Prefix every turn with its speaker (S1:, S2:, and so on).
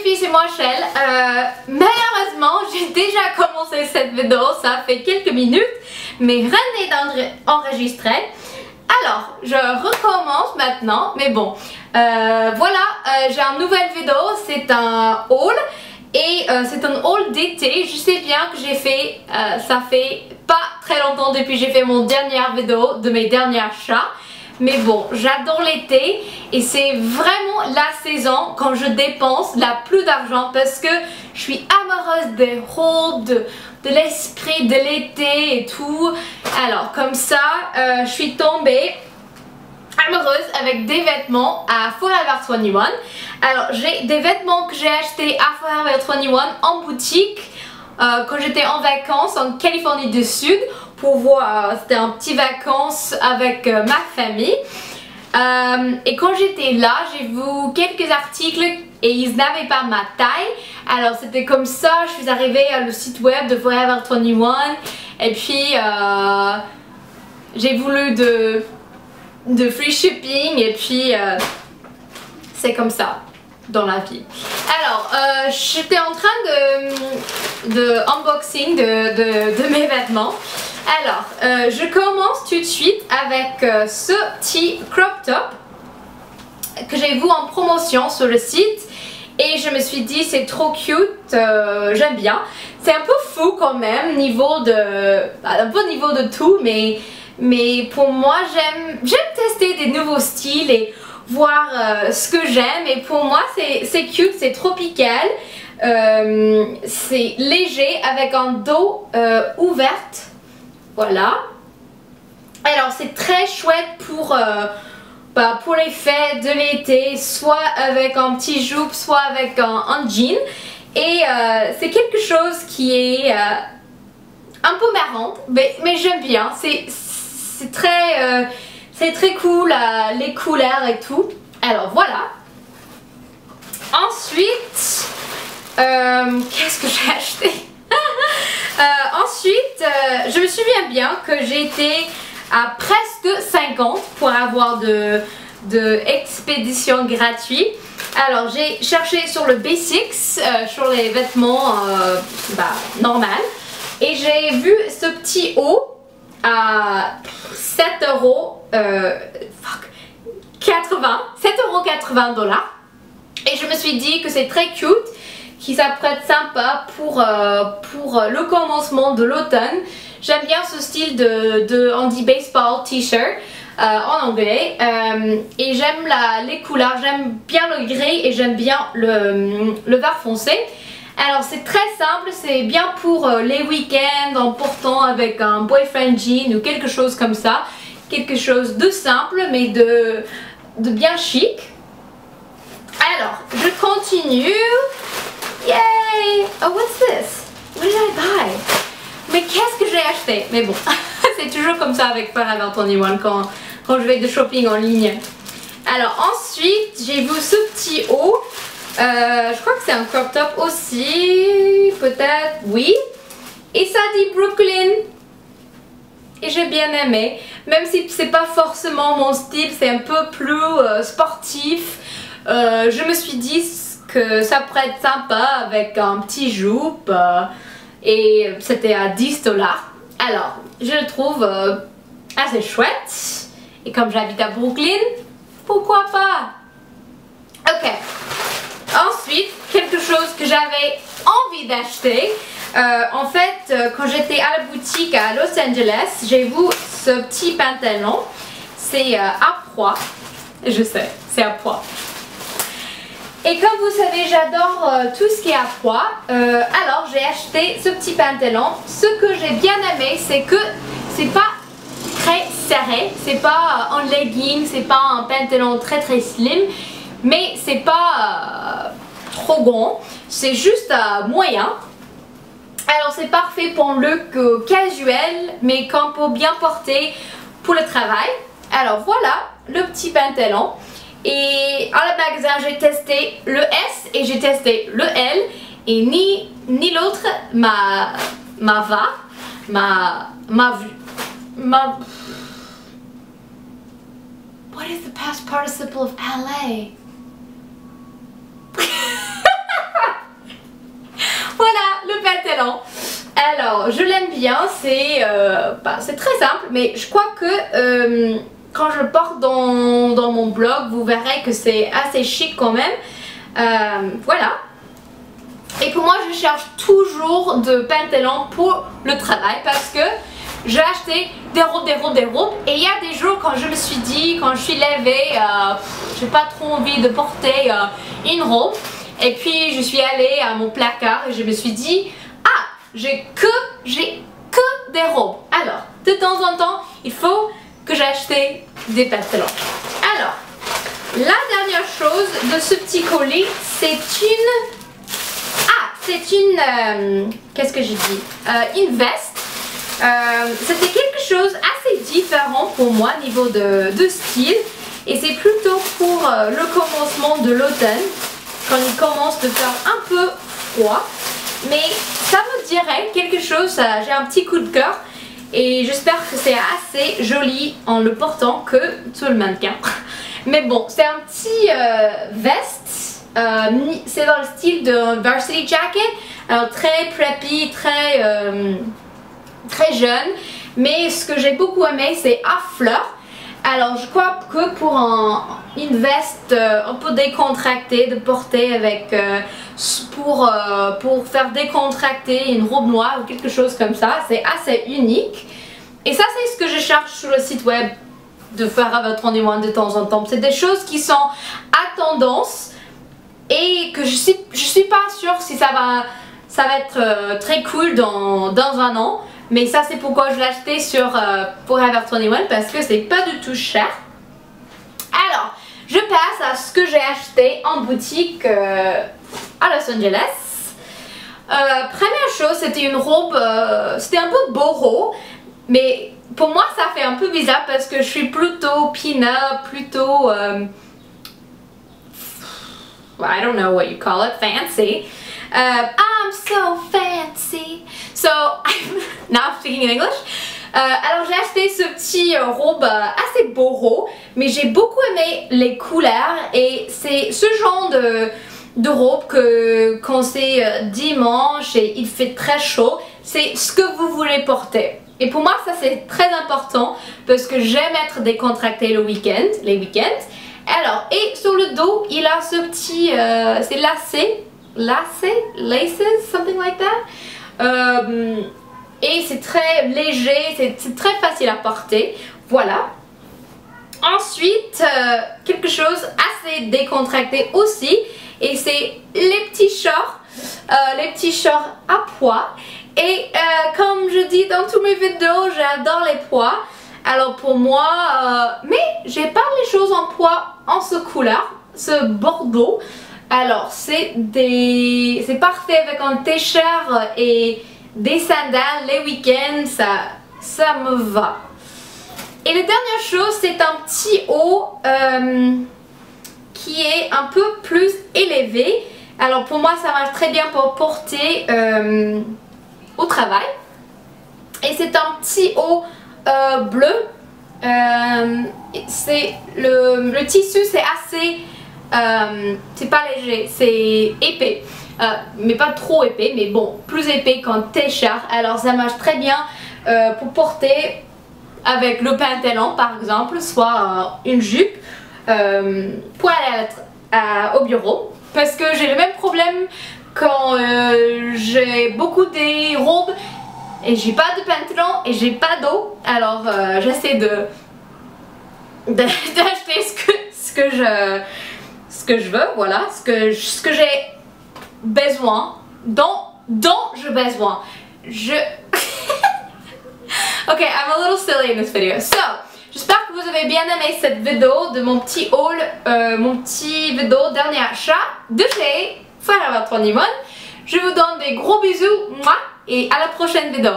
S1: filles, c'est moi Shell. Malheureusement, j'ai déjà commencé cette vidéo, ça fait quelques minutes, mais rien n'est enregistré. Alors, je recommence maintenant, mais bon, voilà, j'ai une nouvelle vidéo, c'est un haul. Et c'est un haul d'été. Je sais bien que j'ai fait, ça fait pas très longtemps depuis que j'ai fait mon dernière vidéo de mes derniers achats. Mais bon, j'adore l'été et c'est vraiment la saison quand je dépense la plus d'argent parce que je suis amoureuse des hauls, de l'esprit de l'été et tout. Alors comme ça, je suis tombée amoureuse avec des vêtements à Forever 21. Alors j'ai des vêtements que j'ai achetés à Forever 21 en boutique quand j'étais en vacances en Californie du Sud pour voir, c'était un petit vacances avec ma famille. Et quand j'étais là, j'ai vu quelques articles et ils n'avaient pas ma taille. Alors c'était comme ça, je suis arrivée à le site web de Forever 21 et puis j'ai voulu de free shipping et puis c'est comme ça dans la vie. Alors j'étais en train de unboxing de mes vêtements. Alors je commence tout de suite avec ce petit crop top que j'ai vu en promotion sur le site et je me suis dit c'est trop cute, j'aime bien. C'est un peu fou quand même niveau de tout, mais pour moi j'aime tester des nouveaux styles et voir ce que j'aime. Et pour moi c'est cute, c'est tropical, c'est léger avec un dos ouverte. Voilà. Alors c'est très chouette pour les fêtes de l'été, soit avec un petit jupe, soit avec un jean. Et c'est quelque chose qui est un peu marrant, mais j'aime bien. C'est très cool, les couleurs et tout. Alors voilà. Ensuite, qu'est-ce que j'ai acheté? Ensuite, je me souviens bien que j'étais à presque 50 pour avoir de expédition gratuite. Alors j'ai cherché sur le Basics, sur les vêtements normal, et j'ai vu ce petit haut à 7,80 $. Et je me suis dit que c'est très cute, qui s'apprête sympa pour le commencement de l'automne. J'aime bien ce style on dit baseball t-shirt en anglais, et j'aime les couleurs, j'aime bien le gris et j'aime bien le vert foncé. Alors c'est très simple, c'est bien pour les week-ends en portant avec un boyfriend jean ou quelque chose comme ça. Quelque chose de simple mais de bien chic. Alors je continue. Yay! Oh, what's this? What did I buy? Mais qu'est-ce que j'ai acheté? Mais bon, c'est toujours comme ça avec Forever 21 quand je vais de shopping en ligne. Alors ensuite, j'ai vu ce petit haut. Je crois que c'est un crop top aussi, peut-être, oui. Et ça dit Brooklyn. Et j'ai bien aimé, même si c'est pas forcément mon style, c'est un peu plus sportif. Je me suis dit que ça pourrait être sympa avec un petit jupe et c'était à 10 $. Alors, je le trouve assez chouette. Et comme j'habite à Brooklyn, pourquoi pas? Ok. Ensuite, quelque chose que j'avais envie d'acheter. En fait, quand j'étais à la boutique à Los Angeles, j'ai vu ce petit pantalon. C'est à pois. Je sais, c'est à pois. Et comme vous savez, j'adore tout ce qui est à pois. Alors, j'ai acheté ce petit pantalon. Ce que j'ai bien aimé, c'est que c'est pas très serré. C'est pas un legging, c'est pas un pantalon très slim. Mais c'est pas trop grand. C'est juste moyen. Alors c'est parfait pour un look casual, mais qu'on peut bien porter pour le travail. Alors voilà le petit pantalon. Et à la magasin j'ai testé le S et j'ai testé le L. Et ni l'autre m'a vu. What is the past participle of LA? Alors, je l'aime bien, c'est très simple, mais je crois que quand je le porte dans mon blog, vous verrez que c'est assez chic quand même. Voilà. Et pour moi, je cherche toujours de pantalons pour le travail parce que j'ai acheté des robes. Et il y a des jours quand je me suis dit, quand je suis levée, j'ai pas trop envie de porter une robe. Et puis je suis allée à mon placard et je me suis dit, ah, j'ai que des robes. Alors, de temps en temps, il faut que j'achète des pantalons. Alors, la dernière chose de ce petit colis, c'est qu'est-ce que j'ai dit? Une veste. C'était quelque chose assez différent pour moi niveau de style. Et c'est plutôt pour le commencement de l'automne, quand il commence de faire un peu froid. Mais ça me dirait quelque chose, j'ai un petit coup de cœur. Et j'espère que c'est assez joli en le portant que sur le mannequin. Mais bon, c'est un petit veste. C'est dans le style de varsity jacket, alors très preppy, très jeune, mais ce que j'ai beaucoup aimé c'est à fleurs. Alors je crois que pour une veste un peu décontractée de porter avec pour faire décontracter une robe noire ou quelque chose comme ça, c'est assez unique. Et ça c'est ce que je cherche sur le site web de Forever 21 de temps en temps. C'est des choses qui sont à tendance et que je suis pas sûre si ça va être très cool dans un an. Mais ça c'est pourquoi je l'ai acheté sur Forever 21 parce que c'est pas du tout cher. Alors, je passe à ce que j'ai acheté en boutique à Los Angeles. Première chose, c'était une robe, c'était un peu boho, mais pour moi ça fait un peu bizarre parce que je suis plutôt pin-up, plutôt I don't know what you call it, fancy. I'm so fancy. So, now I'm speaking in English. Alors j'ai acheté ce petit robe assez boho, mais j'ai beaucoup aimé les couleurs et c'est ce genre de robe que quand c'est dimanche et il fait très chaud, c'est ce que vous voulez porter. Et pour moi ça c'est très important parce que j'aime être décontractée les week-ends. Alors, et sur le dos, il a ce petit, c'est laces, something like that. Et c'est très léger, c'est très facile à porter. Voilà. Ensuite, quelque chose assez décontracté aussi. Et c'est les petits shorts à pois. Et comme je dis dans tous mes vidéos, j'adore les pois. Alors pour moi, mais j'ai pas les choses en pois en ce couleur, ce bordeaux. Alors c'est parfait avec un t-shirt et des sandales les week-ends, ça me va. Et la dernière chose, c'est un petit haut qui est un peu plus élevé. Alors pour moi ça marche très bien pour porter au travail. Et c'est un petit haut bleu. C'est le tissu, c'est assez c'est pas léger, c'est épais, mais pas trop épais, mais bon, plus épais qu'un t-shirt. Alors ça marche très bien pour porter avec le pantalon par exemple, soit une jupe pour aller au bureau, parce que j'ai le même problème quand j'ai beaucoup des robes et j'ai pas de pantalon et j'ai pas d'eau. Alors j'essaie d'acheter ce que je veux, voilà, ce que j'ai besoin, dont j'ai besoin. Ok, I'm a little silly in this video. So, j'espère que vous avez bien aimé cette vidéo de mon petit haul, mon petit vidéo dernier achat de chez Forever 21. Je vous donne des gros bisous, moi, et à la prochaine vidéo.